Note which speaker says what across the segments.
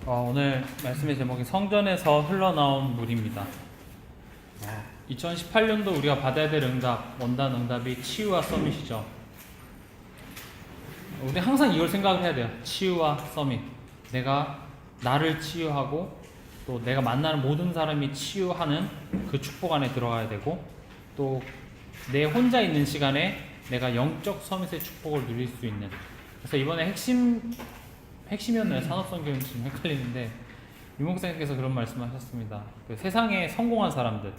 Speaker 1: 오늘 말씀의 제목이 성전에서 흘러나온 물입니다. 2018년도 우리가 받아야 될 응답, 원단 응답이 치유와 서밋이죠. 우리 항상 이걸 생각해야 돼요. 치유와 서밋. 내가 나를 치유하고 또 내가 만나는 모든 사람이 치유하는 그 축복 안에 들어가야 되고, 또 내 혼자 있는 시간에 내가 영적 서밋의 축복을 누릴 수 있는. 그래서 이번에 핵심이었나요? 산업성경이 좀 헷갈리는데, 유 목사님께서 그런 말씀하셨습니다. 그 세상에 성공한 사람들,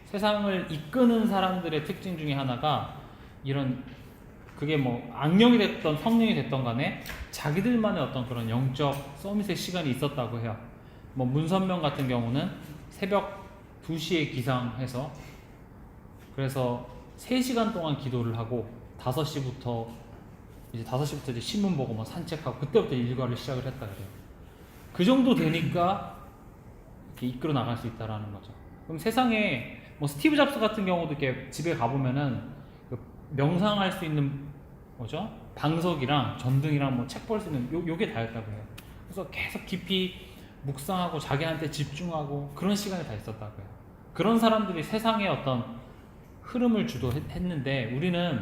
Speaker 1: 세상을 이끄는 사람들의 특징 중에 하나가 이런, 그게 뭐 악령이 됐던 성령이 됐던 간에 자기들만의 어떤 그런 영적 서밋의 시간이 있었다고 해요. 뭐 문선명 같은 경우는 새벽 2시에 기상해서, 그래서 3시간 동안 기도를 하고 5시부터 이제 신문 보고 뭐 산책하고 그때부터 일과를 시작을 했다 그래요. 그 정도 되니까 이렇게 이끌어 나갈 수 있다라는 거죠. 그럼 세상에 뭐 스티브 잡스 같은 경우도 이렇게 집에 가보면은 그 명상할 수 있는 뭐죠? 방석이랑 전등이랑 뭐 책 볼 수 있는 요게 다였다고 해요. 그래서 계속 깊이 묵상하고 자기한테 집중하고 그런 시간이 다 있었다고 해요. 그런 사람들이 세상의 어떤 흐름을 주도했는데, 우리는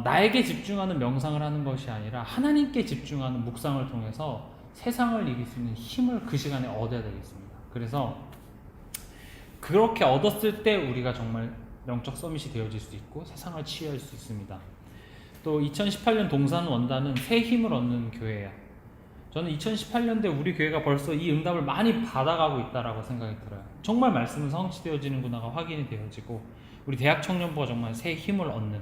Speaker 1: 나에게 집중하는 명상을 하는 것이 아니라 하나님께 집중하는 묵상을 통해서 세상을 이길 수 있는 힘을 그 시간에 얻어야 되겠습니다. 그래서 그렇게 얻었을 때 우리가 정말 영적 서밋이 되어질 수 있고 세상을 치유할 수 있습니다. 또 2018년 동산 원단은 새 힘을 얻는 교회예요. 저는 2018년도에 우리 교회가 벌써 이 응답을 많이 받아가고 있다라고 생각이 들어요. 정말 말씀은 성취되어지는구나가 확인이 되어지고, 우리 대학 청년부가 정말 새 힘을 얻는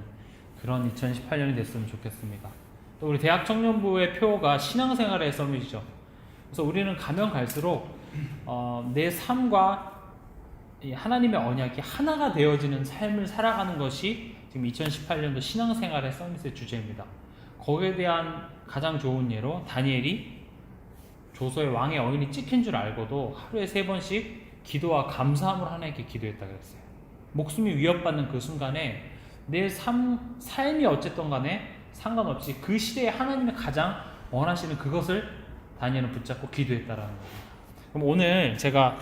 Speaker 1: 그런 2018년이 됐으면 좋겠습니다. 또 우리 대학 청년부의 표가 신앙생활의 서밋이죠. 그래서 우리는 가면 갈수록 내 삶과 이 하나님의 언약이 하나가 되어지는 삶을 살아가는 것이 지금 2018년도 신앙생활의 서밋의 주제입니다. 거기에 대한 가장 좋은 예로 다니엘이 조서의 왕의 어인이 찍힌 줄 알고도 하루에 3번씩 기도와 감사함을 하나님께 기도했다고 했어요. 목숨이 위협받는 그 순간에 내 삶이 어쨌든 간에 상관없이 그 시대에 하나님이 가장 원하시는 그것을 다니엘은 붙잡고 기도했다라는 거예요. 그럼 오늘 제가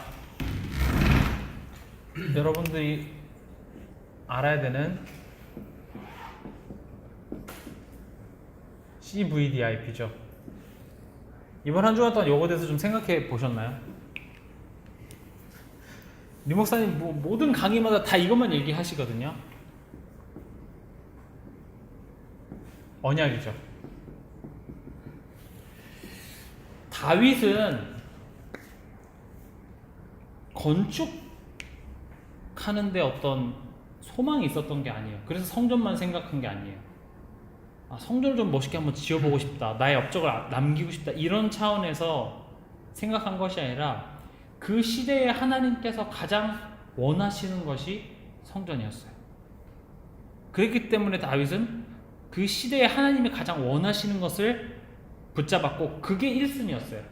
Speaker 1: 여러분들이 알아야 되는 CVDIP죠. 이번 한 주간 동안 요거에 대해서 좀 생각해 보셨나요? 류 목사님 모든 강의마다 다 이것만 얘기하시거든요. 언약이죠. 다윗은 건축하는데 어떤 소망이 있었던 게 아니에요. 그래서 성전만 생각한 게 아니에요. 성전을 좀 멋있게 한번 지어보고 싶다, 나의 업적을 남기고 싶다, 이런 차원에서 생각한 것이 아니라 그 시대에 하나님께서 가장 원하시는 것이 성전이었어요. 그렇기 때문에 다윗은 그 시대에 하나님이 가장 원하시는 것을 붙잡았고, 그게 1순위였어요.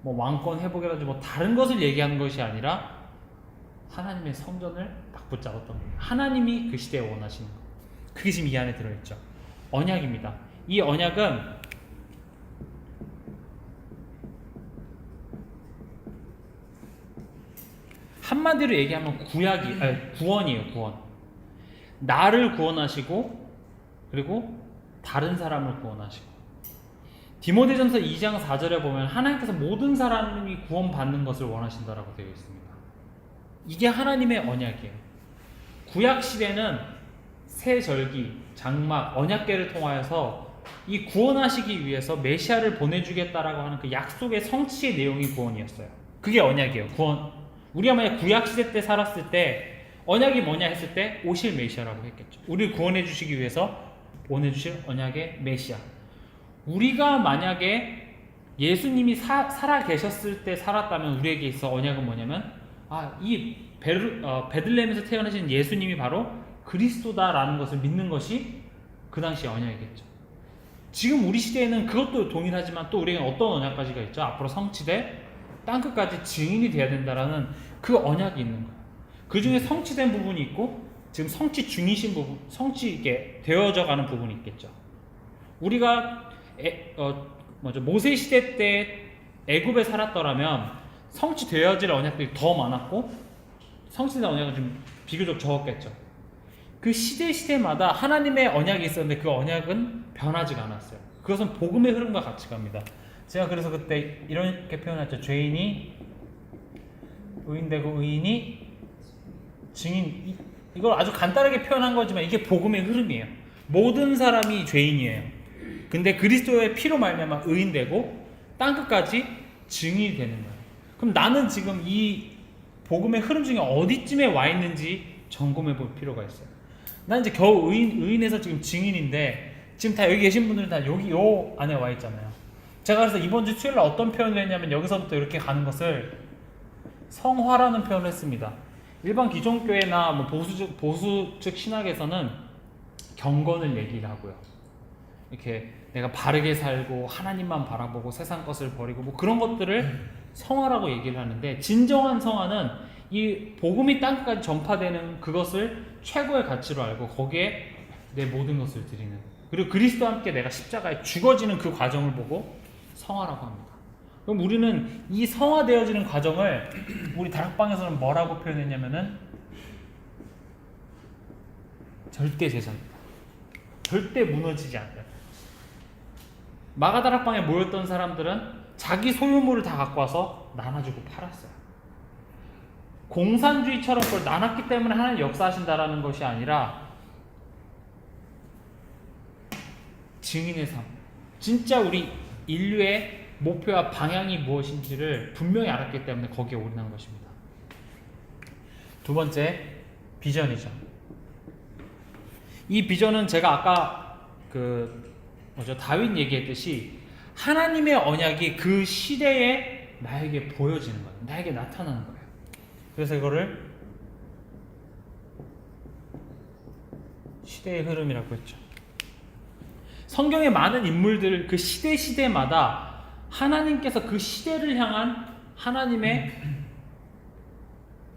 Speaker 1: 뭐 왕권 회복이라든지 뭐 다른 것을 얘기하는 것이 아니라 하나님의 성전을 딱 붙잡았던 거예요. 하나님이 그 시대에 원하시는 것, 그게 지금 이 안에 들어있죠. 언약입니다. 이 언약은 한마디로 얘기하면 구원이에요. 구원. 나를 구원하시고, 그리고 다른 사람을 구원하시고. 디모데전서 2장 4절에 보면 하나님께서 모든 사람이 구원받는 것을 원하신다라고 되어 있습니다. 이게 하나님의 언약이에요. 구약 시대는 새 절기, 장막, 언약궤를 통하여서 이 구원하시기 위해서 메시아를 보내주겠다라고 하는 그 약속의 성취의 내용이 구원이었어요. 그게 언약이에요. 구원. 우리가 만약 구약시대 때 살았을 때 언약이 뭐냐 했을 때 오실 메시아라고 했겠죠. 우리를 구원해 주시기 위해서 보내주실 언약의 메시아. 우리가 만약에 예수님이 살아 계셨을 때 살았다면 우리에게 있어 언약은 뭐냐면, 이 베들레헴에서 태어나신 예수님이 바로 그리스도다라는 것을 믿는 것이 그 당시 언약이겠죠. 지금 우리 시대에는 그것도 동일하지만 또 우리에게는 어떤 언약까지가 있죠? 앞으로 성취될 땅끝까지 증인이 돼야 된다라는 그 언약이 있는 거예요. 그 중에 성취된 부분이 있고, 지금 성취 중이신 부분, 성취게 되어져 가는 부분이 있겠죠. 우리가 모세 시대 때 애굽에 살았더라면 성취되어질 언약들이 더 많았고 성취된 언약은 좀 비교적 적었겠죠. 그 시대마다 하나님의 언약이 있었는데 그 언약은 변하지가 않았어요. 그것은 복음의 흐름과 같이 갑니다. 제가 그래서 그때 이렇게 표현했죠. 죄인이 의인되고 의인이 증인. 이걸 아주 간단하게 표현한 거지만 이게 복음의 흐름이에요. 모든 사람이 죄인이에요. 근데 그리스도의 피로 말미암아 의인되고 땅끝까지 증인이 되는 거예요. 그럼 나는 지금 이 복음의 흐름 중에 어디쯤에 와 있는지 점검해 볼 필요가 있어요. 난 이제 겨우 의인에서 지금 증인인데 지금 다 여기 계신 분들은 다 여기 요 안에 와 있잖아요. 제가 그래서 이번 주 수요일날 어떤 표현을 했냐면 여기서부터 이렇게 가는 것을 성화라는 표현을 했습니다. 일반 기존교회나 뭐 보수 측 신학에서는 경건을 얘기를 하고요. 이렇게 내가 바르게 살고 하나님만 바라보고 세상 것을 버리고 뭐 그런 것들을 성화라고 얘기를 하는데, 진정한 성화는 이 복음이 땅끝까지 전파되는 그것을 최고의 가치로 알고 거기에 내 모든 것을 드리는, 그리고 그리스도와 함께 내가 십자가에 죽어지는 그 과정을 보고 성화라고 합니다. 그럼 우리는 이 성화되어지는 과정을 우리 다락방에서는 뭐라고 표현했냐면은 절대 재산입니다. 절대 무너지지 않는. 마가다락방에 모였던 사람들은 자기 소유물을 다 갖고 와서 나눠주고 팔았어요. 공산주의처럼 그걸 나눴기 때문에 하나님 역사하신다라는 것이 아니라 증인의 삶. 진짜 우리 인류의 목표와 방향이 무엇인지를 분명히 알았기 때문에 거기에 올인한 것입니다. 두 번째, 비전이죠. 이 비전은 제가 아까 다윗 얘기했듯이 하나님의 언약이 그 시대에 나에게 보여지는 거예요. 나에게 나타나는 거예요. 그래서 이거를 시대의 흐름이라고 했죠. 성경의 많은 인물들, 그 시대마다 하나님께서 그 시대를 향한 하나님의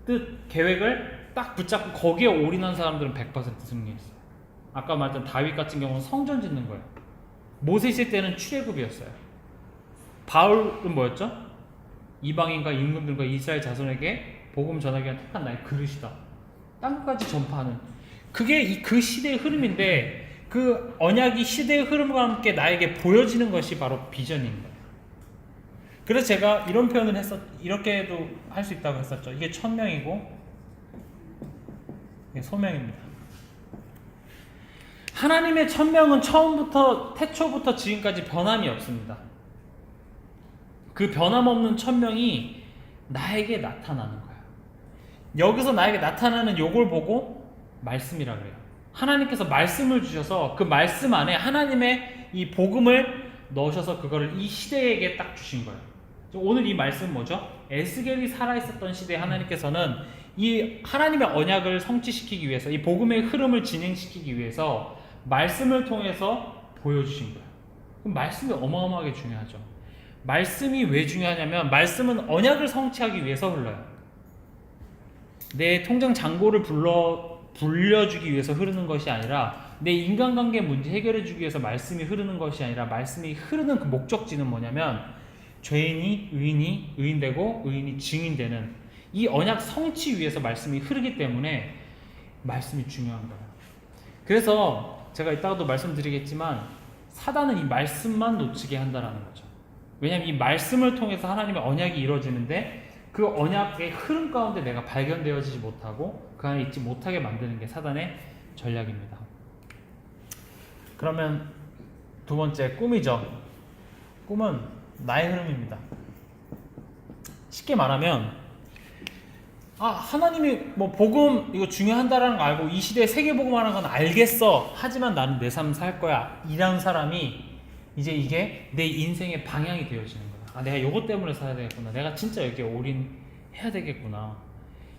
Speaker 1: 뜻, 계획을 딱 붙잡고 거기에 올인한 사람들은 100% 승리했어요. 아까 말했던 다윗 같은 경우는 성전 짓는 거예요. 모세시 때는 출애굽이었어요. 바울은 뭐였죠? 이방인과 임금들과 이스라엘 자손에게 복음 전하기 위한 택한 나의 그릇이다. 땅까지 전파하는. 그게 그 시대의 흐름인데 그 언약이 시대의 흐름과 함께 나에게 보여지는 것이 바로 비전인 거예요. 그래서 제가 이런 표현을 이렇게도 할 수 있다고 했었죠. 이게 천명이고 이게 소명입니다. 하나님의 천명은 처음부터 태초부터 지금까지 변함이 없습니다. 그 변함없는 천명이 나에게 나타나는 거예요. 여기서 나에게 나타나는 요걸 보고 말씀이라 그래요. 하나님께서 말씀을 주셔서 그 말씀 안에 하나님의 이 복음을 넣으셔서 그거를 이 시대에게 딱 주신 거예요. 오늘 이 말씀은 뭐죠? 에스겔이 살아있었던 시대에 하나님께서는 이 하나님의 언약을 성취시키기 위해서, 이 복음의 흐름을 진행시키기 위해서 말씀을 통해서 보여주신 거예요. 그럼 말씀이 어마어마하게 중요하죠. 말씀이 왜 중요하냐면 말씀은 언약을 성취하기 위해서 흘러요. 내 통장 잔고를 불려주기 위해서 흐르는 것이 아니라 내 인간관계 문제 해결해주기 위해서 말씀이 흐르는 것이 아니라 말씀이 흐르는 그 목적지는 뭐냐면 죄인이 의인이 의인되고 의인이 증인되는 이 언약 성취 위해서 말씀이 흐르기 때문에 말씀이 중요한 거예요. 그래서 제가 이따가도 말씀드리겠지만 사단은 이 말씀만 놓치게 한다라는 거죠. 왜냐하면 이 말씀을 통해서 하나님의 언약이 이루어지는데 그 언약의 흐름 가운데 내가 발견되어지지 못하고 그 안에 있지 못하게 만드는 게 사단의 전략입니다. 그러면 두 번째, 꿈이죠. 꿈은 나의 흐름입니다. 쉽게 말하면 하나님이 뭐 복음 이거 중요한다라는 거 알고 이 시대에 세계복음 하는 건 알겠어. 하지만 나는 내 삶 살 거야. 이런 사람이 이제 이게 내 인생의 방향이 되어지는 거야. 내가 이것 때문에 살아야 되겠구나. 내가 진짜 여기에 올인해야 되겠구나.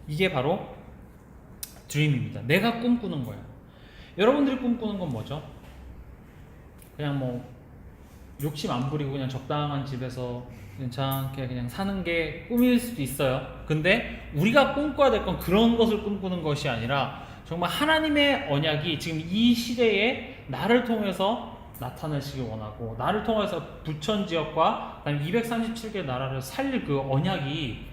Speaker 1: 이게 바로 드림입니다. 내가 꿈꾸는 거야. 여러분들이 꿈꾸는 건 뭐죠? 그냥 뭐 욕심 안 부리고 그냥 적당한 집에서 괜찮게 그냥 사는 게 꿈일 수도 있어요. 근데 우리가 꿈꿔야 될 건 그런 것을 꿈꾸는 것이 아니라 정말 하나님의 언약이 지금 이 시대에 나를 통해서 나타내시길 원하고, 나를 통해서 부천지역과 그다음에 237개 나라를 살릴 그 언약이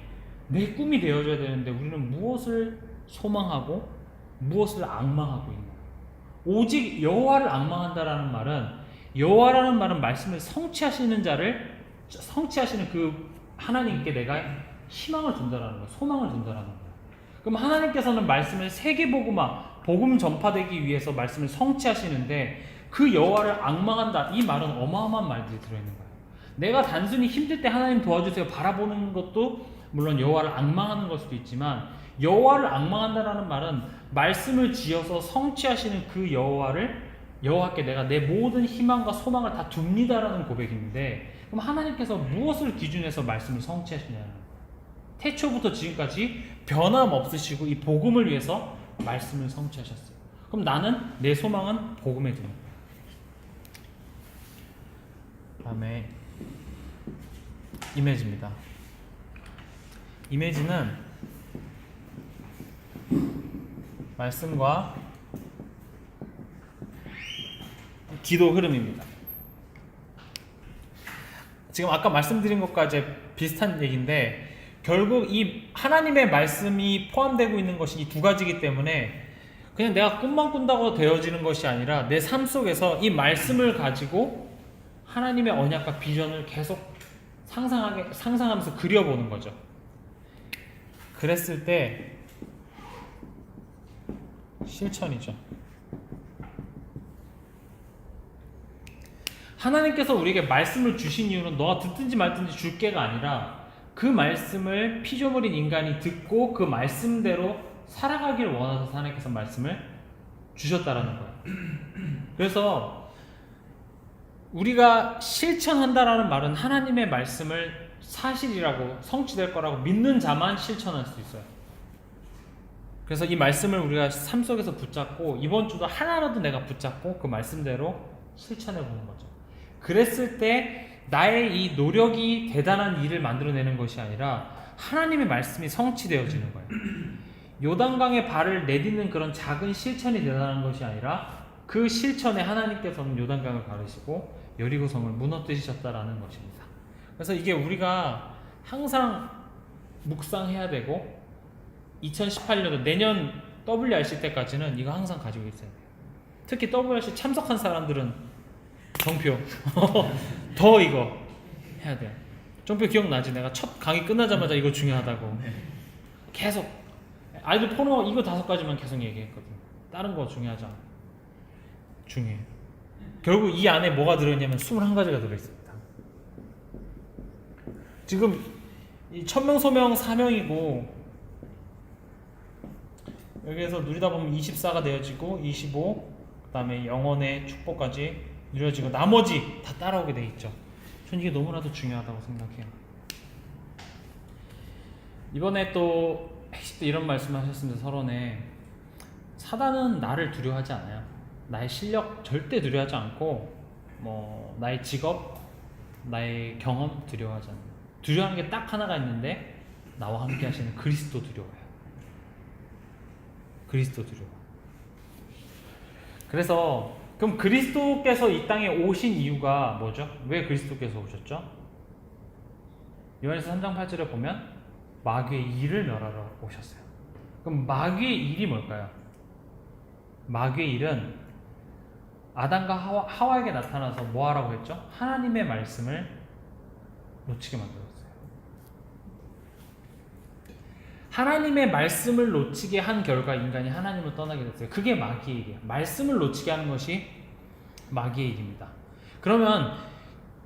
Speaker 1: 내 꿈이 되어줘야 되는데, 우리는 무엇을 소망하고 무엇을 앙망하고 있는 거예요. 오직 여호와를 앙망한다라는 말은, 여호와라는 말은 말씀을 성취하시는 그 하나님께 내가 희망을 준다라는 거예요. 소망을 준다라는 거예요. 그럼 하나님께서는 말씀을 세계복음화, 복음 전파되기 위해서 말씀을 성취하시는데, 그 여호와를 앙망한다, 이 말은 어마어마한 말들이 들어있는 거예요. 내가 단순히 힘들 때 하나님 도와주세요 바라보는 것도 물론 여호와를 앙망하는 걸 수도 있지만, 여호와를 앙망한다라는 말은 말씀을 지어서 성취하시는 그 여호와께 내가 내 모든 희망과 소망을 다 둡니다라는 고백인데, 그럼 하나님께서 무엇을 기준해서 말씀을 성취하시냐는 거예요. 태초부터 지금까지 변함없으시고 이 복음을 위해서 말씀을 성취하셨어요. 그럼 나는, 내 소망은 복음에 두는 거예요. 다음에 이미지입니다. 이미지는 말씀과 기도 흐름입니다. 지금 아까 말씀드린 것과 이제 비슷한 얘기인데, 결국 이 하나님의 말씀이 포함되고 있는 것이 이 두 가지이기 때문에 그냥 내가 꿈만 꾼다고 되어지는 것이 아니라, 내 삶 속에서 이 말씀을 가지고 하나님의 언약과 비전을 계속 상상하면서 그려보는 거죠. 그랬을 때 실천이죠. 하나님께서 우리에게 말씀을 주신 이유는 너가 듣든지 말든지 줄게가 아니라, 그 말씀을 피조물인 인간이 듣고 그 말씀대로 살아가기를 원하셔서 하나님께서 말씀을 주셨다라는 거예요. 그래서 우리가 실천한다라는 말은 하나님의 말씀을 사실이라고, 성취될 거라고 믿는 자만 실천할 수 있어요. 그래서 이 말씀을 우리가 삶 속에서 붙잡고, 이번 주도 하나라도 내가 붙잡고 그 말씀대로 실천해 보는 거죠. 그랬을 때 나의 이 노력이 대단한 일을 만들어내는 것이 아니라 하나님의 말씀이 성취되어지는 거예요. 요단강에 발을 내딛는 그런 작은 실천이 대단한 것이 아니라, 그 실천에 하나님께서는 요단강을 가르시고 여리고성을 무너뜨리셨다라는 것입니다. 그래서 이게 우리가 항상 묵상해야 되고, 2018년도 내년 WRC 때까지는 이거 항상 가지고 있어야 돼요. 특히 WRC 참석한 사람들은 정표 더 이거 해야 돼요. 정표 기억나지? 내가 첫 강의 끝나자마자 이거 중요하다고 계속 아이들 포너 이거 5가지만 계속 얘기했거든. 다른 거 중요하지 않아. 중요해. 결국 이 안에 뭐가 들어있냐면 21가지가 들어있습니다. 지금 이 천명 소명 사명이고, 여기에서 누리다 보면 24가 되어지고 25, 그 다음에 영혼의 축복까지 이루어지고 나머지 다 따라오게 돼 있죠. 전 이게 너무나도 중요하다고 생각해요. 이번에 또 이런 말씀하셨습니다. 서론에 사단은 나를 두려워하지 않아요. 나의 실력 절대 두려워하지 않고, 나의 직업, 나의 경험 두려워하지 않아요. 두려워하는 게 딱 하나가 있는데, 나와 함께 하시는 그리스도 두려워해요. 그리스도 두려워. 그래서 그럼 그리스도께서 이 땅에 오신 이유가 뭐죠? 왜 그리스도께서 오셨죠? 요한일서 3장 8절에 보면 마귀의 일을 멸하러 오셨어요. 그럼 마귀의 일이 뭘까요? 마귀의 일은 아담과 하와에게 나타나서 뭐 하라고 했죠? 하나님의 말씀을 놓치게 만들었어요. 하나님의 말씀을 놓치게 한 결과 인간이 하나님을 떠나게 됐어요. 그게 마귀의 일이에요. 말씀을 놓치게 하는 것이 마귀의 일입니다. 그러면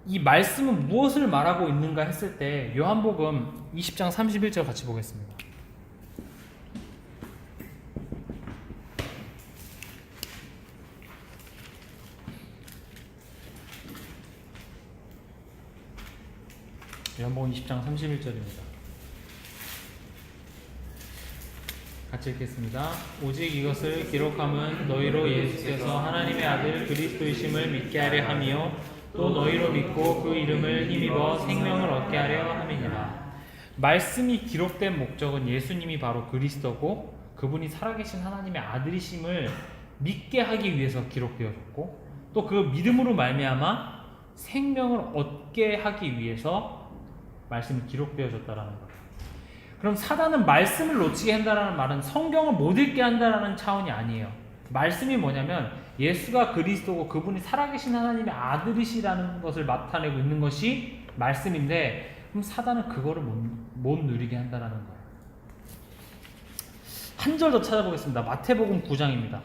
Speaker 1: 이 말씀은 무엇을 말하고 있는가 했을 때, 요한복음 20장 31절 같이 보겠습니다. 요한복음 20장 31절입니다. 같이 읽겠습니다. 오직 이것을 기록함은 너희로 예수께서 하나님의 아들 그리스도이심을 믿게 하려 함이요 또 너희로 믿고 그 이름을 힘입어 생명을 얻게 하려 함이니라. 말씀이 기록된 목적은 예수님이 바로 그리스도고, 그분이 살아계신 하나님의 아들이심을 믿게 하기 위해서 기록되어졌고, 또 그 믿음으로 말미암아 생명을 얻게 하기 위해서 말씀이 기록되어졌다라는 거예요. 그럼 사단은 말씀을 놓치게 한다는 말은 성경을 못 읽게 한다는 차원이 아니에요. 말씀이 뭐냐면 예수가 그리스도고 그분이 살아계신 하나님의 아들이시라는 것을 나타내고 있는 것이 말씀인데, 그럼 사단은 그거를 못 누리게 한다는 거예요. 한 절 더 찾아보겠습니다. 마태복음 9장입니다.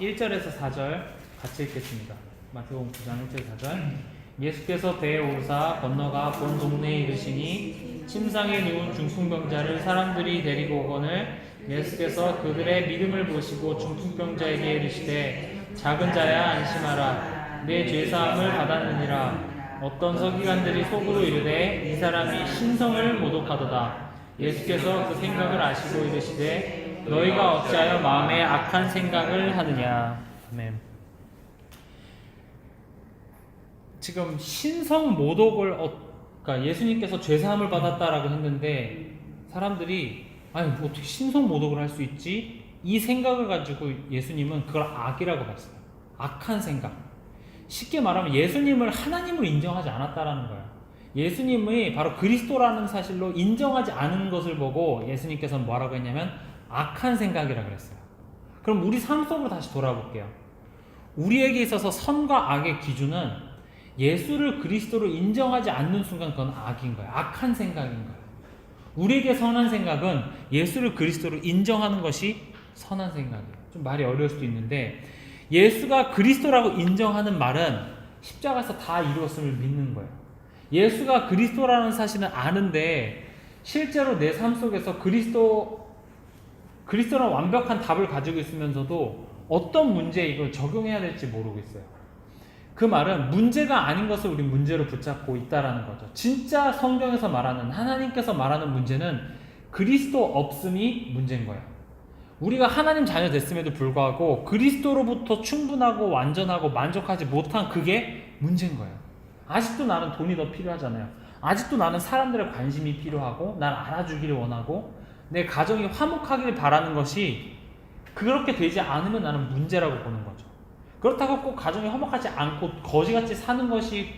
Speaker 1: (1절에서 4절) 같이 읽겠습니다. 마태복음 9장 1절 4절. 예수께서 배에 오르사 건너가 본 동네에 이르시니 침상에 누운 중풍병자를 사람들이 데리고 오거늘 예수께서 그들의 믿음을 보시고 중풍병자에게 이르시되 작은 자야 안심하라 내 죄사함을 받았느니라. 어떤 서기관들이 속으로 이르되 이 사람이 신성을 모독하도다. 예수께서 그 생각을 아시고 이르시되 너희가 어찌하여 마음에 악한 생각을 하느냐. 아멘. 지금 신성 모독을 그러니까 예수님께서 죄사함을 받았다라고 했는데 사람들이 아니 어떻게 신성 모독을 할 수 있지? 이 생각을 가지고 예수님은 그걸 악이라고 봤어요. 악한 생각. 쉽게 말하면 예수님을 하나님으로 인정하지 않았다라는 거예요. 예수님이 바로 그리스도라는 사실로 인정하지 않은 것을 보고 예수님께서는 뭐라고 했냐면 악한 생각이라고 그랬어요. 그럼 우리 삶 속으로 다시 돌아볼게요. 우리에게 있어서 선과 악의 기준은 예수를 그리스도로 인정하지 않는 순간 그건 악인 거예요. 악한 생각인 거예요. 우리에게 선한 생각은 예수를 그리스도로 인정하는 것이 선한 생각이에요. 좀 말이 어려울 수도 있는데 예수가 그리스도라고 인정하는 말은 십자가에서 다 이루었음을 믿는 거예요. 예수가 그리스도라는 사실은 아는데 실제로 내 삶 속에서 그리스도라는 완벽한 답을 가지고 있으면서도 어떤 문제에 이걸 적용해야 될지 모르고 있어요. 그 말은 문제가 아닌 것을 우리 문제로 붙잡고 있다라는 거죠. 진짜 성경에서 말하는 하나님께서 말하는 문제는 그리스도 없음이 문제인 거예요. 우리가 하나님 자녀 됐음에도 불구하고 그리스도로부터 충분하고 완전하고 만족하지 못한 그게 문제인 거예요. 아직도 나는 돈이 더 필요하잖아요. 아직도 나는 사람들의 관심이 필요하고 날 알아주기를 원하고 내 가정이 화목하기를 바라는 것이 그렇게 되지 않으면 나는 문제라고 보는 거죠. 그렇다고 꼭 가정이 화목하지 않고 거지같이 사는 것이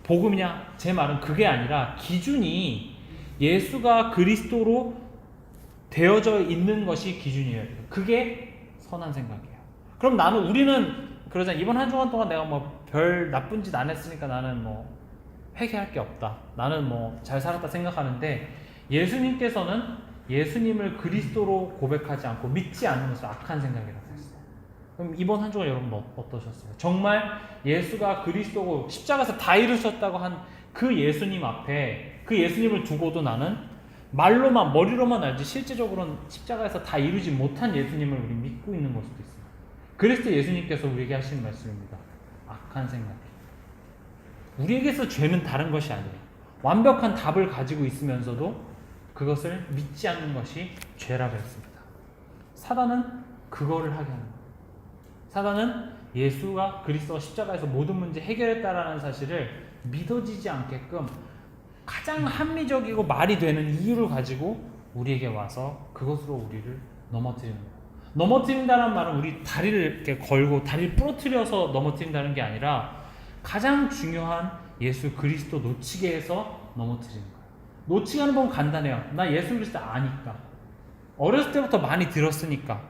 Speaker 1: 복음이냐? 제 말은 그게 아니라 기준이 예수가 그리스도로 되어져 있는 것이 기준이에요. 그게 선한 생각이에요. 그럼 우리는 그러잖아. 이번 한 주간 동안 내가 뭐 별 나쁜 짓 안 했으니까 나는 뭐 회개할 게 없다. 나는 뭐 잘 살았다 생각하는데 예수님께서는 예수님을 그리스도로 고백하지 않고 믿지 않는 것을 악한 생각이라고 했어요. 그럼 이번 한 주간 여러분 어떠셨어요? 정말 예수가 그리스도고 십자가에서 다 이루셨다고 한 그 예수님 앞에 그 예수님을 두고도 나는 말로만 머리로만 알지 실제적으로는 십자가에서 다 이루지 못한 예수님을 우리 믿고 있는 걸 수도 있어요. 그리스도 예수님께서 우리에게 하시는 말씀입니다. 악한 생각. 우리에게서 죄는 다른 것이 아니에요. 완벽한 답을 가지고 있으면서도 그것을 믿지 않는 것이 죄라고 했습니다. 사단은 그거를 하게 하는 거예요. 사단은 예수가 그리스도가 십자가에서 모든 문제 해결했다라는 사실을 믿어지지 않게끔 가장 합리적이고 말이 되는 이유를 가지고 우리에게 와서 그것으로 우리를 넘어뜨리는 거예요. 넘어뜨린다는 말은 우리 다리를 이렇게 걸고 다리를 부러뜨려서 넘어뜨린다는 게 아니라 가장 중요한 예수 그리스도 놓치게 해서 넘어뜨리는 거예요. 놓치게 하는 법은 간단해요. 나 예수 그리스도 아니까. 어렸을 때부터 많이 들었으니까.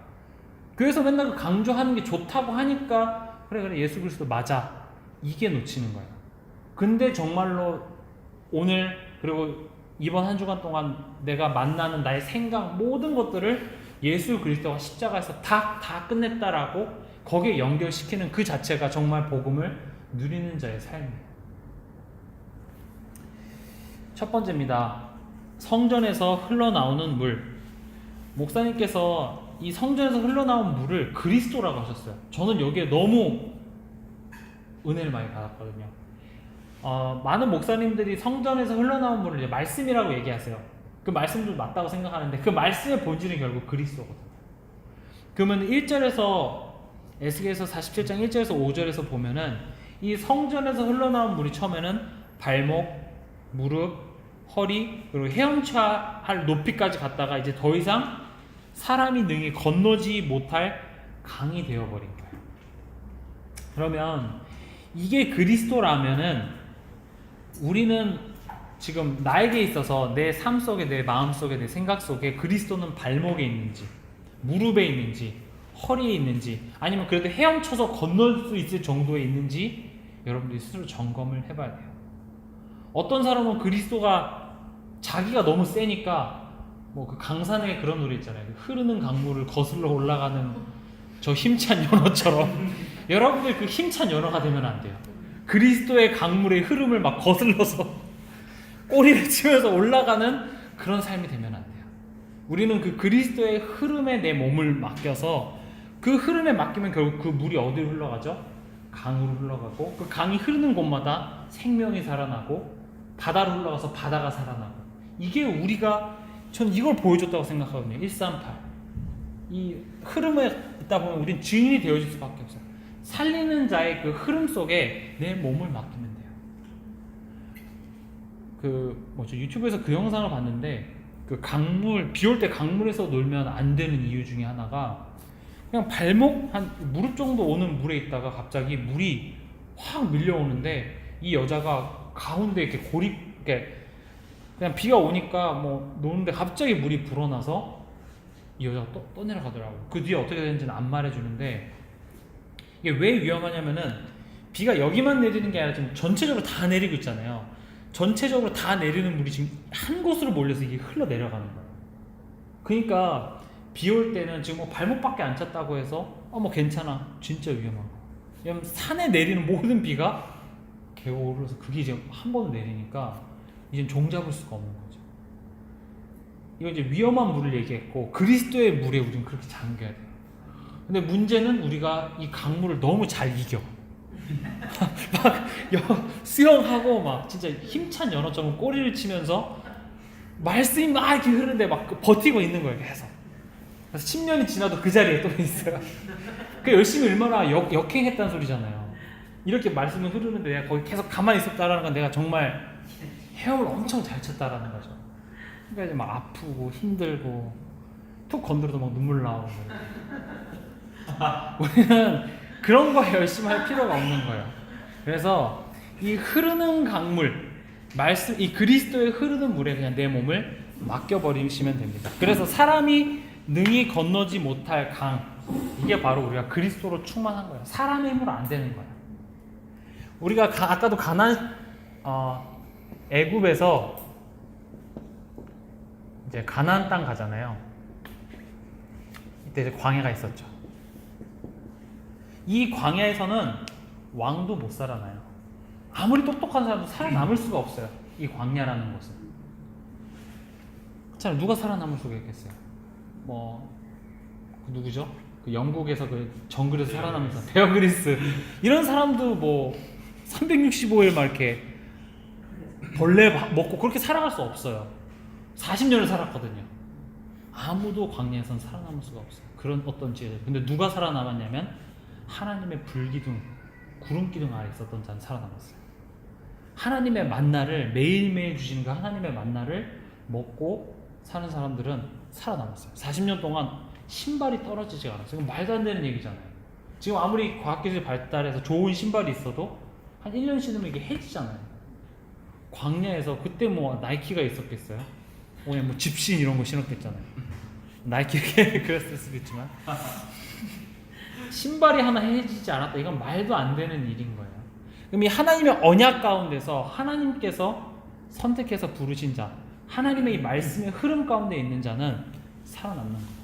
Speaker 1: 그래서 맨날 강조하는 게 좋다고 하니까 그래 예수 그리스도 맞아. 이게 놓치는 거예요. 근데 정말로 오늘 그리고 이번 한 주간 동안 내가 만나는 나의 생각 모든 것들을 예수 그리스도가 십자가에서 다 끝냈다라고 거기에 연결시키는 그 자체가 정말 복음을 누리는 자의 삶이에요. 첫 번째입니다. 성전에서 흘러나오는 물. 목사님께서 이 성전에서 흘러나온 물을 그리스도라고 하셨어요. 저는 여기에 너무 은혜를 많이 받았거든요. 많은 목사님들이 성전에서 흘러나온 물을 이제 말씀이라고 얘기하세요. 그 말씀도 맞다고 생각하는데 그 말씀의 본질은 결국 그리스도거든요. 그러면 1절에서 에스겔서 47장 1절에서 5절에서 보면은 이 성전에서 흘러나온 물이 처음에는 발목, 무릎, 허리 그리고 헤엄쳐야 할 높이까지 갔다가 이제 더 이상 사람이 능히 건너지 못할 강이 되어버린 거예요. 그러면 이게 그리스도라면은 우리는 지금 나에게 있어서 내 삶 속에, 내 마음 속에, 내 생각 속에 그리스도는 발목에 있는지, 무릎에 있는지, 허리에 있는지, 아니면 그래도 헤엄쳐서 건널 수 있을 정도에 있는지 여러분들이 스스로 점검을 해봐야 돼요. 어떤 사람은 그리스도가 자기가 너무 세니까 뭐 그 강산에 그런 노래 있잖아요. 흐르는 강물을 거슬러 올라가는 저 힘찬 연어처럼 여러분들 그 힘찬 연어가 되면 안 돼요. 그리스도의 강물의 흐름을 막 거슬러서 꼬리를 치면서 올라가는 그런 삶이 되면 안 돼요. 우리는 그 그리스도의 흐름에 내 몸을 맡겨서 그 흐름에 맡기면 결국 그 물이 어디로 흘러가죠? 강으로 흘러가고 그 강이 흐르는 곳마다 생명이 살아나고 바다로 흘러가서 바다가 살아나고 이게 우리가 전 이걸 보여줬다고 생각하거든요. 138 이 흐름에 있다 보면 우린 증인이 되어질 수밖에 없어요. 살리는 자의 그 흐름 속에 내 몸을 맡기면 돼요. 그 뭐죠 유튜브에서 그 영상을 봤는데 그 강물 비 올 때 강물에서 놀면 안 되는 이유 중에 하나가 그냥 발목 한 무릎 정도 오는 물에 있다가 갑자기 물이 확 밀려오는데 이 여자가 가운데 이렇게 이렇게 그냥 비가 오니까 뭐 노는데 갑자기 물이 불어나서 이 여자가 떠내려가더라고. 그 뒤에 어떻게 되는지는 안 말해주는데 이게 왜 위험하냐면은 비가 여기만 내리는 게 아니라 지금 전체적으로 다 내리고 있잖아요. 전체적으로 다 내리는 물이 지금 한 곳으로 몰려서 이게 흘러 내려가는 거예요. 그러니까 비 올 때는 지금 뭐 발목밖에 안 찼다고 해서 뭐 괜찮아. 진짜 위험한 거. 왜냐면 산에 내리는 모든 비가 개오르서 그게 이제 한 번 내리니까 이제 종잡을 수가 없는 거죠. 이거 이제 위험한 물을 얘기했고 그리스도의 물에 우리는 그렇게 잠겨야 돼요. 근데 문제는 우리가 이 강물을 너무 잘 이겨. 막 수영하고 막 진짜 힘찬 연어처럼 꼬리를 치면서 말씀이 막 이렇게 흐르는데 막 버티고 있는 거예요 계속. 그래서 10년이 지나도 그 자리에 또 있어요. 그 열심히 얼마나 역행했다는 소리잖아요. 이렇게 말씀이 흐르는데 내가 거기 계속 가만히 있었다라는 건 내가 정말 헤엄을 엄청 잘 쳤다라는 거죠. 그러니까 이제 막 아프고 힘들고 툭 건드려도 막 눈물 나오고. 우리는 그런 거에 열심히 할 필요가 없는 거예요. 그래서 이 흐르는 강물, 이 그리스도의 흐르는 물에 그냥 내 몸을 맡겨버리시면 됩니다. 그래서 사람이 능히 건너지 못할 강, 이게 바로 우리가 그리스도로 충만한 거예요. 사람의 힘으로 안 되는 거예요. 우리가 아까도 애굽에서 이제 가나안 땅 가잖아요. 이때 이제 광야가 있었죠. 이 광야에서는 왕도 못 살아나요. 아무리 똑똑한 사람도 살아남을 수가 없어요. 이 광야라는 곳은. 자, 누가 살아남을 수가 있겠어요? 누구죠? 그 영국에서 그 정글에서 살아남은 사람, 베어 그릴스 이런 사람도 뭐 365일 막 이렇게 벌레 먹고 그렇게 살아갈 수 없어요. 40년을 살았거든요. 아무도 광야에서는 살아남을 수가 없어요. 그런 어떤 지혜들. 근데 누가 살아남았냐면 하나님의 불기둥, 구름기둥 아래 있었던 자는 살아남았어요. 하나님의 만나를 매일매일 주시는 그 하나님의 만나를 먹고 사는 사람들은 살아남았어요. 40년 동안 신발이 떨어지지 않았어요. 이건 말도 안 되는 얘기잖아요. 지금 아무리 과학기술이 발달해서 좋은 신발이 있어도 한 1년 신으면 이게 해지잖아요. 광야에서 그때 뭐 나이키가 있었겠어요? 오늘 뭐 집신 이런 거 신었겠잖아요. 나이키가 그랬을 수도 있지만 신발이 하나 해지지 않았다. 이건 말도 안 되는 일인 거예요. 그럼 이 하나님의 언약 가운데서 하나님께서 선택해서 부르신 자, 하나님의 이 말씀의 흐름 가운데 있는 자는 살아남는 거예요.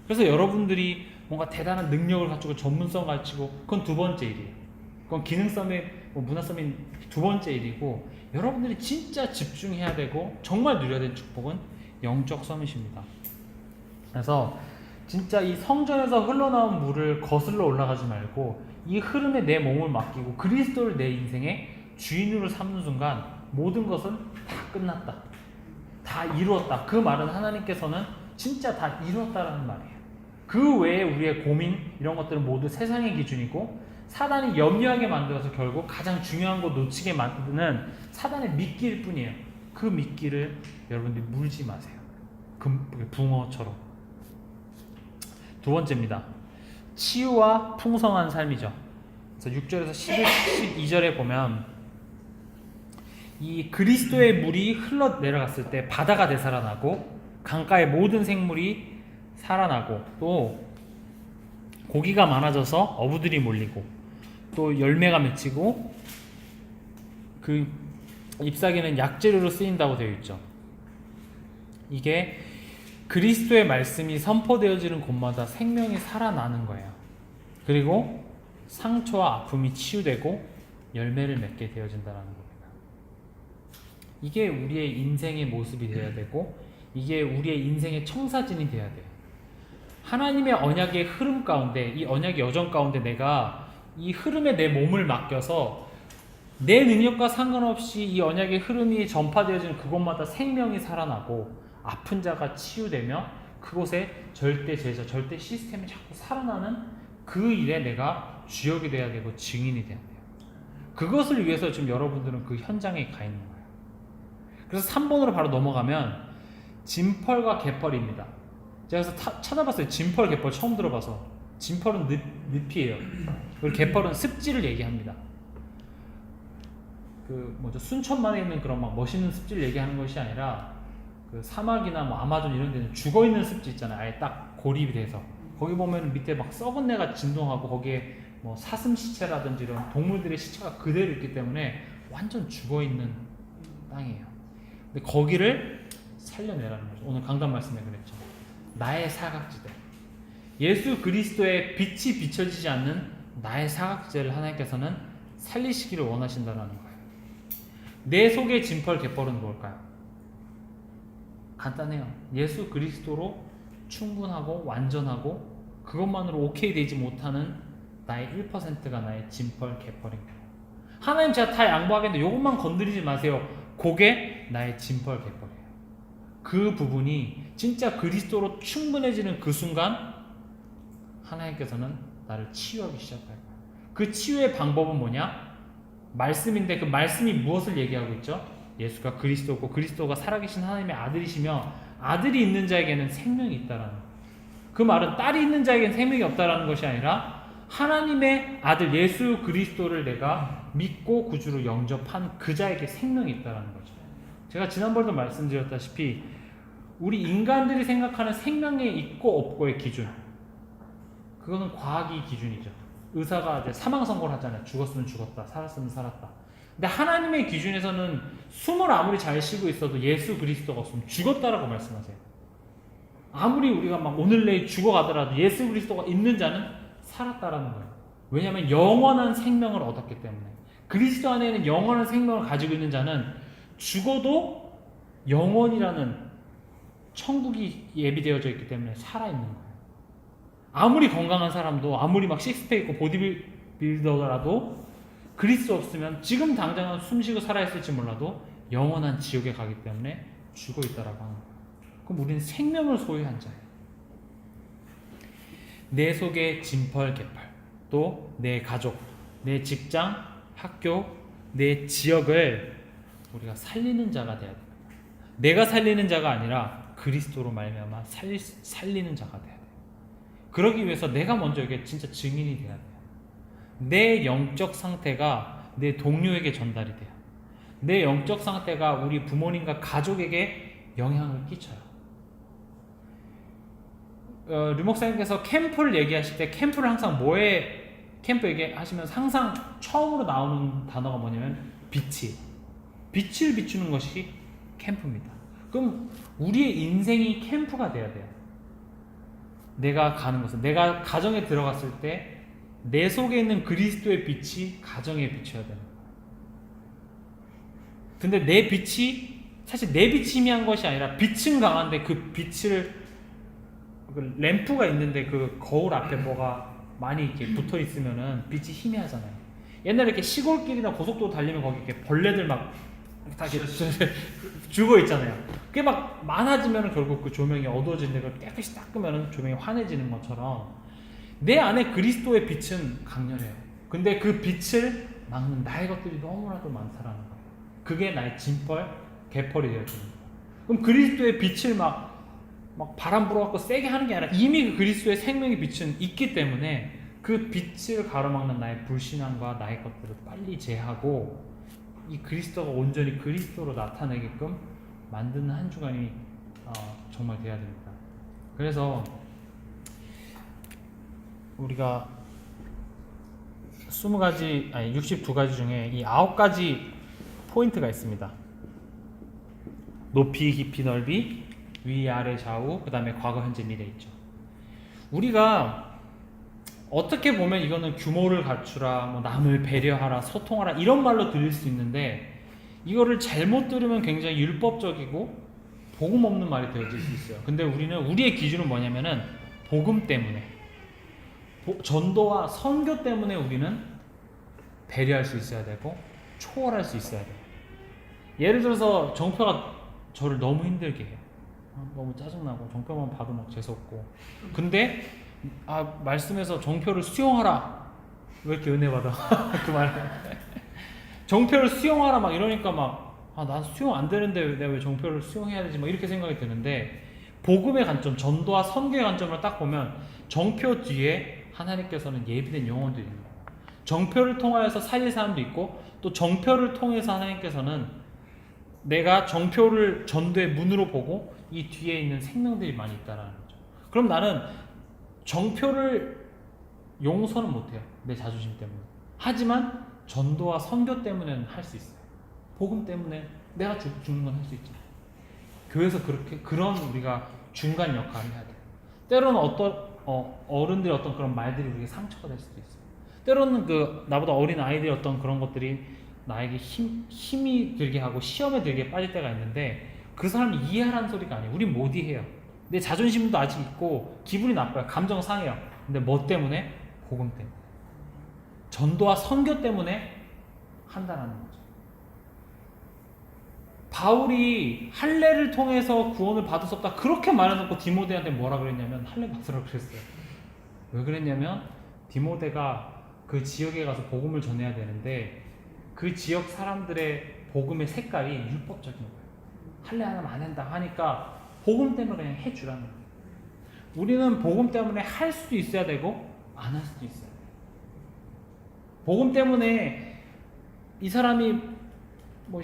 Speaker 1: 그래서 여러분들이 뭔가 대단한 능력을 갖추고 전문성 가지고 그건 두 번째 일이에요. 그건 기능 서밋, 문화 서밋 두 번째 일이고 여러분들이 진짜 집중해야 되고 정말 누려야 될 축복은 영적 서밋입니다. 그래서 진짜 이 성전에서 흘러나온 물을 거슬러 올라가지 말고 이 흐름에 내 몸을 맡기고 그리스도를 내 인생의 주인으로 삼는 순간 모든 것은 다 끝났다. 다 이루었다. 그 말은 하나님께서는 진짜 다 이루었다라는 말이에요. 그 외에 우리의 고민 이런 것들은 모두 세상의 기준이고 사단이 염려하게 만들어서 결국 가장 중요한 거 놓치게 만드는 사단의 미끼일 뿐이에요. 그 미끼를 여러분들이 물지 마세요. 붕어처럼. 두 번째입니다. 치유와 풍성한 삶이죠. 그래서 6절에서 12절에 보면 이 그리스도의 물이 흘러 내려갔을 때 바다가 되살아나고 강가의 모든 생물이 살아나고 또 고기가 많아져서 어부들이 몰리고 또 열매가 맺히고 그 잎사귀는 약재료로 쓰인다고 되어 있죠. 이게 그리스도의 말씀이 선포되어지는 곳마다 생명이 살아나는 거예요. 그리고 상처와 아픔이 치유되고 열매를 맺게 되어진다는 겁니다. 이게 우리의 인생의 모습이 되어야 되고 이게 우리의 인생의 청사진이 되어야 돼요. 하나님의 언약의 흐름 가운데 이 언약의 여정 가운데 내가 이 흐름에 내 몸을 맡겨서 내 능력과 상관없이 이 언약의 흐름이 전파되어지는 그곳마다 생명이 살아나고 아픈 자가 치유되며 그곳에 절대 제자, 절대 시스템이 자꾸 살아나는 그 일에 내가 주역이 돼야 되고 증인이 돼야 돼요. 그것을 위해서 지금 여러분들은 그 현장에 가 있는 거예요. 그래서 3번으로 바로 넘어가면 진펄과 개펄입니다. 제가 그래서 찾아봤어요. 진펄, 개펄 처음 들어봐서. 진펄은 늪이에요. 그리고 개펄은 습지를 얘기합니다. 순천만에 있는 그런 막 멋있는 습지를 얘기하는 것이 아니라 그 사막이나 뭐 아마존 이런 데는 죽어 있는 습지 있잖아요. 아예 딱 고립이 돼서 거기 보면 밑에 막 썩은 내가 진동하고 거기에 뭐 사슴 시체라든지 이런 동물들의 시체가 그대로 있기 때문에 완전 죽어 있는 땅이에요. 근데 거기를 살려내라는 거죠. 오늘 강단 말씀에 그랬죠. 나의 사각지대. 예수 그리스도의 빛이 비춰지지 않는 나의 사각지대를 하나님께서는 살리시기를 원하신다는 거예요. 내 속의 진펄 개펄은 뭘까요? 간단해요. 예수 그리스도로 충분하고 완전하고 그것만으로 오케이 되지 못하는 나의 1%가 나의 진펄 개펄인 거예요. 하나님 제가 다 양보하겠는데 이것만 건드리지 마세요. 그게 나의 진펄 개펄이에요. 그 부분이 진짜 그리스도로 충분해지는 그 순간 하나님께서는 나를 치유하기 시작할 거예요. 그 치유의 방법은 뭐냐? 말씀인데 그 말씀이 무엇을 얘기하고 있죠? 예수가 그리스도고 그리스도가 살아계신 하나님의 아들이시며 아들이 있는 자에게는 생명이 있다라는 거예요. 그 말은 딸이 있는 자에게는 생명이 없다라는 것이 아니라 하나님의 아들 예수 그리스도를 내가 믿고 구주로 영접한 그 자에게 생명이 있다라는 거죠. 제가 지난번에도 말씀드렸다시피 우리 인간들이 생각하는 생명의 있고 없고의 기준, 그거는 과학이 기준이죠. 의사가 이제 사망 선고를 하잖아요. 죽었으면 죽었다, 살았으면 살았다. 근데 하나님의 기준에서는 숨을 아무리 잘 쉬고 있어도 예수 그리스도가 없으면 죽었다라고 말씀하세요. 아무리 우리가 막 오늘 내일 죽어가더라도 예수 그리스도가 있는 자는 살았다라는 거예요. 왜냐하면 영원한 생명을 얻었기 때문에. 그리스도 안에 있는 영원한 생명을 가지고 있는 자는 죽어도 영원이라는 천국이 예비되어져 있기 때문에 살아있는 거예요. 아무리 건강한 사람도 아무리 막 식스팩 있고 보디빌더라도 그리스도 없으면 지금 당장은 숨쉬고 살아있을지 몰라도 영원한 지옥에 가기 때문에 죽어 있다라고 하는 거예요. 그럼 우리는 생명을 소유한 자예요. 내 속의 진펄 개펄, 또 내 가족, 내 직장, 학교, 내 지역을 우리가 살리는 자가 돼야 됩니다. 내가 살리는 자가 아니라 그리스도로 말미암아 살리는 자가 돼야 돼요. 그러기 위해서 내가 먼저 이게 진짜 증인이 돼야 돼요. 내 영적 상태가 내 동료에게 전달이 돼요. 내 영적 상태가 우리 부모님과 가족에게 영향을 끼쳐요. 류 목사님께서 캠프를 얘기하실 때 캠프를 항상 캠프 얘기하시면서 항상 처음으로 나오는 단어가 뭐냐면 빛을 비추는 것이 캠프입니다. 그럼 우리의 인생이 캠프가 돼야 돼요. 내가 가는 곳은 내가 가정에 들어갔을 때 내 속에 있는 그리스도의 빛이 가정에 비춰야 되는 거예요. 근데 내 빛이 사실 내 빛이 희미한 것이 아니라 빛은 강한데 그 빛을 그 램프가 있는데 그 거울 앞에 뭐가 많이 이렇게 붙어 있으면은 빛이 희미하잖아요. 옛날에 이렇게 시골길이나 고속도로 달리면 거기 이렇게 벌레들 막 다 이렇게 죽어 있잖아요. 그게 막 많아지면은 결국 그 조명이 어두워지는데 그걸 깨끗이 닦으면은 조명이 환해지는 것처럼 내 안에 그리스도의 빛은 강렬해요. 근데 그 빛을 막는 나의 것들이 너무나도 많다라는 거예요. 그게 나의 짐벌, 개펄이 되어지는 거예요. 그럼 그리스도의 빛을 막 바람 불어갖고 세게 하는 게 아니라 이미 그 그리스도의 생명의 빛은 있기 때문에 그 빛을 가로막는 나의 불신앙과 나의 것들을 빨리 제하고 이 그리스도가 온전히 그리스도로 나타내게끔 만드는 한 주간이 정말 돼야 됩니다. 그래서 우리가 62가지 중에 이 9가지 포인트가 있습니다. 높이, 깊이, 넓이, 위, 아래, 좌우, 그 다음에 과거, 현재, 미래 있죠. 우리가 어떻게 보면 이거는 규모를 갖추라, 뭐 남을 배려하라, 소통하라 이런 말로 들릴 수 있는데 이거를 잘못 들으면 굉장히 율법적이고 복음 없는 말이 되어질 수 있어요. 근데 우리의 기준은 뭐냐면은 복음 때문에, 전도와 선교 때문에 우리는 배려할 수 있어야 되고 초월할 수 있어야 돼요. 예를 들어서 정표가 저를 너무 힘들게 해요. 너무 짜증나고 정표만 봐도 막 재수없고, 근데 말씀에서 정표를 수용하라, 왜 이렇게 은혜 받아? 그 말. 정표를 수용하라 막 이러니까 난 수용 안 되는데 내가 왜 정표를 수용해야 되지? 막 이렇게 생각이 드는데, 복음의 관점, 전도와 선교의 관점을 딱 보면 정표 뒤에 하나님께서는 예비된 영혼들이 있는 거예요. 정표를 통하여서 살릴 사람도 있고, 또 정표를 통해서 하나님께서는 내가 정표를 전도의 문으로 보고 이 뒤에 있는 생명들이 많이 있다라는 거죠. 그럼 나는 정표를 용서는 못해요, 내 자존심 때문에. 하지만 전도와 선교 때문에는 할 수 있어요. 복음 때문에 내가 죽는 건 할 수 있잖아요. 교회에서 그런 우리가 중간 역할을 해야 돼요. 때로는 어른들의 어떤 그런 말들이 우리에게 상처가 될 수도 있어요. 때로는 나보다 어린 아이들의 어떤 그런 것들이 나에게 힘이 들게 하고 시험에 들게 빠질 때가 있는데, 그 사람이 이해하라는 소리가 아니에요. 우린 못 이해해요. 내 자존심도 아직 있고 기분이 나빠요. 감정 상해요. 근데 뭐 때문에? 복음 때문에. 전도와 선교 때문에 한다는 거죠. 바울이 할례를 통해서 구원을 받을 수 없다 그렇게 말해놓고 디모데한테 뭐라 그랬냐면 할례 받으라고 그랬어요. 왜 그랬냐면 디모데가 그 지역에 가서 복음을 전해야 되는데 그 지역 사람들의 복음의 색깔이 율법적인 거예요. 할례 안 하면 안 된다 하니까 복음 때문에 그냥 해주라는 거예요. 우리는 복음 때문에 할 수도 있어야 되고 안 할 수도 있어요. 복음 때문에 이 사람이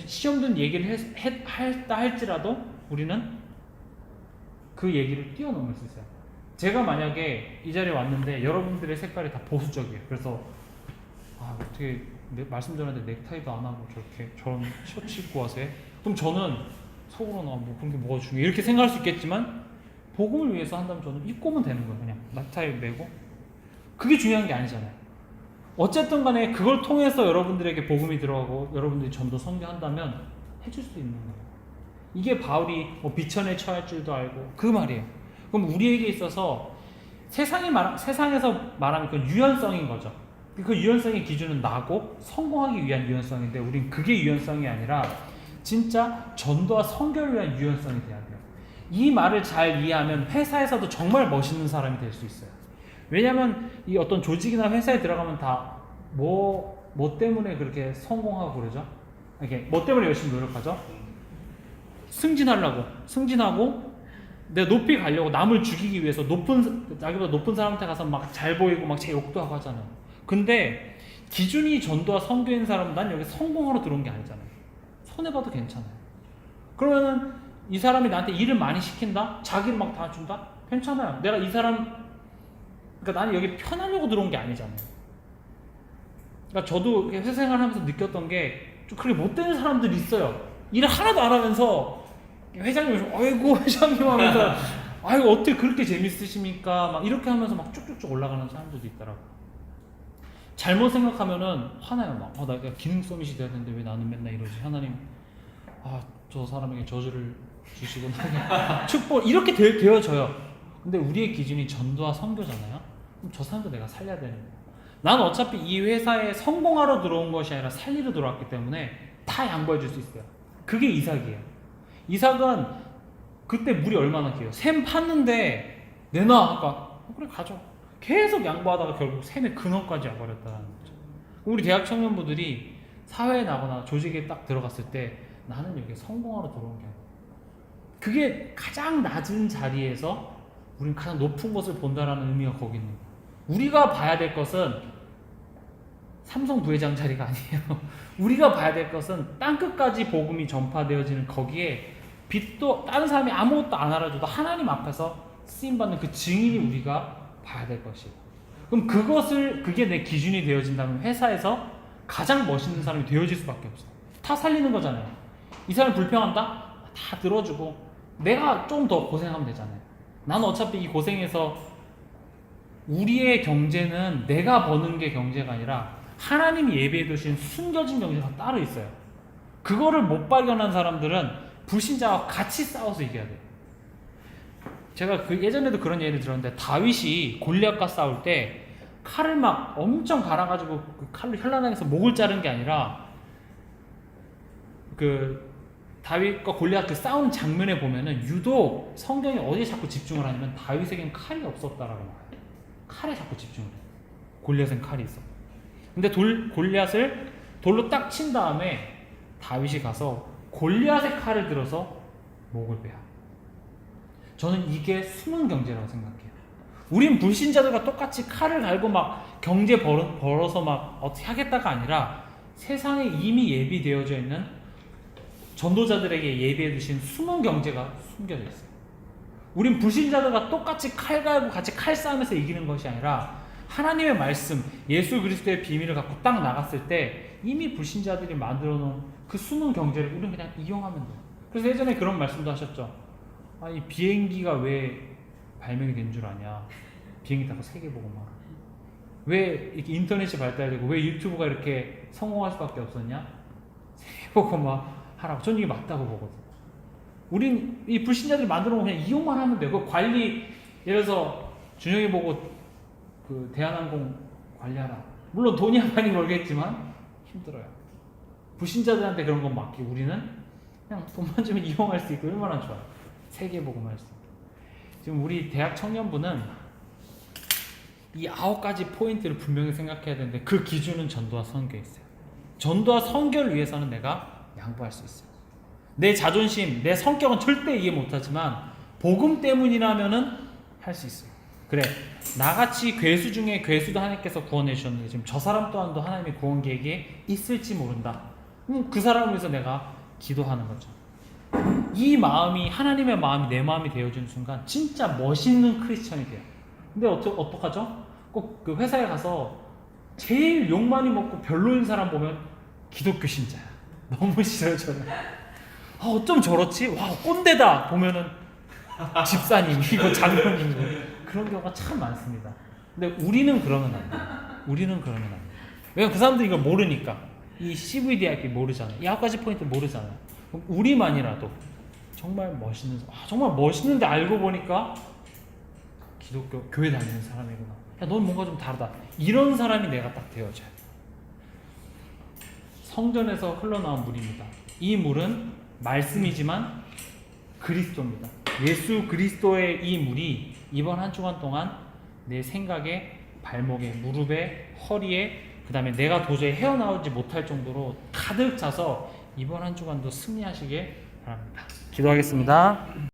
Speaker 1: 시험 든 얘기를 했다 할지라도 우리는 그 얘기를 뛰어넘을 수 있어요. 제가 만약에 이 자리에 왔는데 여러분들의 색깔이 다 보수적이에요. 그래서 어떻게 말씀 전하는데 넥타이도 안 하고 저런 셔츠 입고 와서 해? 그럼 저는 속으로 그런 게 뭐가 중요해 이렇게 생각할 수 있겠지만, 복음을 위해서 한다면 저는 입고 오면 되는 거예요. 그냥 넥타이 매고. 그게 중요한 게 아니잖아요. 어쨌든 간에 그걸 통해서 여러분들에게 복음이 들어가고 여러분들이 전도 선교한다면 해줄 수 있는 거예요. 이게 바울이 비천에 처할 줄도 알고 그 말이에요. 그럼 우리에게 있어서 세상에서 말하면 그 유연성인 거죠. 그 유연성의 기준은 나고 성공하기 위한 유연성인데, 우린 그게 유연성이 아니라 진짜 전도와 선교를 위한 유연성이 돼야 돼요. 이 말을 잘 이해하면 회사에서도 정말 멋있는 사람이 될 수 있어요. 왜냐하면 이 어떤 조직이나 회사에 들어가면 다 뭐 때문에 그렇게 성공하고 그러죠? 이렇게 뭐 때문에 열심히 노력하죠? 승진하고 내가 높이 가려고 남을 죽이기 위해서 자기보다 높은 사람한테 가서 막 잘 보이고 막 제 욕도 하고 하잖아요. 근데 기준이 전도와 선교인 사람은 난 여기 성공하러 들어온 게 아니잖아요. 손해봐도 괜찮아요. 그러면은 이 사람이 나한테 일을 많이 시킨다? 자기를 막 다 준다? 괜찮아요. 내가 그러니까 나는 여기 편하려고 들어온 게 아니잖아요. 그러니까 저도 회사 생활하면서 느꼈던 게 좀 그렇게 못되는 사람들이 있어요. 일을 하나도 안 하면서 회장님 오시면 아이고 회장님 하면서 아이고 어떻게 그렇게 재밌으십니까? 막 이렇게 하면서 막 쭉쭉쭉 올라가는 사람들도 있더라고. 잘못 생각하면은 화나요. 나 기능 서밋이 돼야 되는데 왜 나는 맨날 이러지? 하나님, 저 사람에게 저주를 주시고 축복 이렇게 되어져요. 근데 우리의 기준이 전도와 선교잖아요. 그럼 저 사람도 내가 살려야 되는 거예요. 난 어차피 이 회사에 성공하러 들어온 것이 아니라 살리러 들어왔기 때문에 다 양보해 줄 수 있어요. 그게 이삭이에요. 이삭은 그때 물이 얼마나 길어요. 샘 팠는데 내놔 아까 그래 가져. 계속 양보하다가 결국 샘의 근원까지 와버렸다는 거죠. 우리 대학 청년부들이 사회에 나거나 조직에 딱 들어갔을 때 나는 여기 성공하러 들어온 게 아니야. 그게 가장 낮은 자리에서 우리는 가장 높은 것을 본다라는 의미가 거기 있는 거야. 우리가 봐야 될 것은 삼성 부회장 자리가 아니에요. 우리가 봐야 될 것은 땅끝까지 복음이 전파되어지는 거기에 빛도 다른 사람이 아무것도 안 알아줘도 하나님 앞에서 쓰임받는 그 증인이 우리가 봐야 될 것이에요. 그럼 그게 내 기준이 되어진다면 회사에서 가장 멋있는 사람이 되어질 수밖에 없어. 다 살리는 거잖아요. 이 사람이 불평한다? 다 들어주고 내가 좀 더 고생하면 되잖아요. 나는 어차피 이 고생에서 우리의 경제는 내가 버는 게 경제가 아니라 하나님이 예배해 두신 숨겨진 경제가 따로 있어요. 그거를 못 발견한 사람들은 불신자와 같이 싸워서 이겨야 돼요. 제가 예전에도 그런 얘기를 들었는데 다윗이 골리앗과 싸울 때 칼을 막 엄청 갈아가지고 그 칼로 현란하게 목을 자른 게 아니라 그 다윗과 골리앗 그 싸움 장면에 보면은 유독 성경이 어디에 자꾸 집중을 하냐면 다윗에겐 칼이 없었다라고 말해요. 칼에 자꾸 집중을 해요. 골리앗은 칼이 있어. 근데 골리앗을 돌로 딱 친 다음에 다윗이 가서 골리앗의 칼을 들어서 목을 베어. 저는 이게 숨은 경제라고 생각해요. 우린 불신자들과 똑같이 칼을 갈고 막 경제 벌어서 막 어떻게 하겠다가 아니라 세상에 이미 예비되어져 있는 전도자들에게 예비해 두신 숨은 경제가 숨겨져 있어요. 우린 불신자들과 똑같이 칼 갈고 같이 칼 싸움에서 이기는 것이 아니라 하나님의 말씀, 예수 그리스도의 비밀을 갖고 딱 나갔을 때 이미 불신자들이 만들어 놓은 그 숨은 경제를 우리는 그냥 이용하면 돼요. 그래서 예전에 그런 말씀도 하셨죠. 이 비행기가 왜 발명이 된 줄 아냐? 비행기 타고 세계 보고 막. 왜 이렇게 인터넷이 발달되고 왜 유튜브가 이렇게 성공할 수밖에 없었냐? 세계 보고 막 하라고. 저는 이게 맞다고 보거든. 우린 이 불신자들이 만들어 놓은 그냥 이용만 하면 돼요. 그 관리, 예를 들어서 준영이 보고 그 대한항공 관리하라. 물론 돈이 많이 벌겠지만 힘들어요. 불신자들한테 그런 건 맡기고 우리는 그냥 돈만 주면 이용할 수 있고 얼마나 좋아요. 세계 복음할 수 있고. 지금 우리 대학 청년부는 이 9가지 포인트를 분명히 생각해야 되는데 그 기준은 전도와 선교에 있어요. 전도와 선교를 위해서는 내가 양보할 수 있어요. 내 자존심, 내 성격은 절대 이해 못하지만 복음 때문이라면은 할 수 있어요. 그래, 나같이 괴수 중에 괴수도 하나님께서 구원해 주셨는데 지금 저 사람 또한도 하나님의 구원 계획에 있을지 모른다. 그 사람을 위해서 내가 기도하는 거죠. 이 마음이 하나님의 마음이 내 마음이 되어지는 순간 진짜 멋있는 크리스천이 돼요. 근데 어떡하죠? 꼭 그 회사에 가서 제일 욕 많이 먹고 별로인 사람 보면 기독교 신자야. 너무 싫어요 저는. 어쩜 저렇지? 와 꼰대다 보면은 집사님이고 장로님이고 그런 경우가 참 많습니다. 근데 우리는 그러면 안 돼요. 우리는 그러면 안 돼요. 왜냐면 그 사람들이 이걸 모르니까. 이 CVDIP 모르잖아요. 이 9가지 포인트 모르잖아요. 그럼 우리만이라도 정말 멋있는, 정말 멋있는데 알고 보니까 기독교 교회 다니는 사람이구나. 야, 넌 뭔가 좀 다르다. 이런 사람이 내가 딱 되어져요. 성전에서 흘러나온 물입니다. 이 물은 말씀이지만 그리스도입니다. 예수 그리스도의 이 물이 이번 한 주간 동안 내 생각에, 발목에, 무릎에, 허리에, 그 다음에 내가 도저히 헤어나오지 못할 정도로 가득 차서 이번 한 주간도 승리하시길 바랍니다. 기도하겠습니다.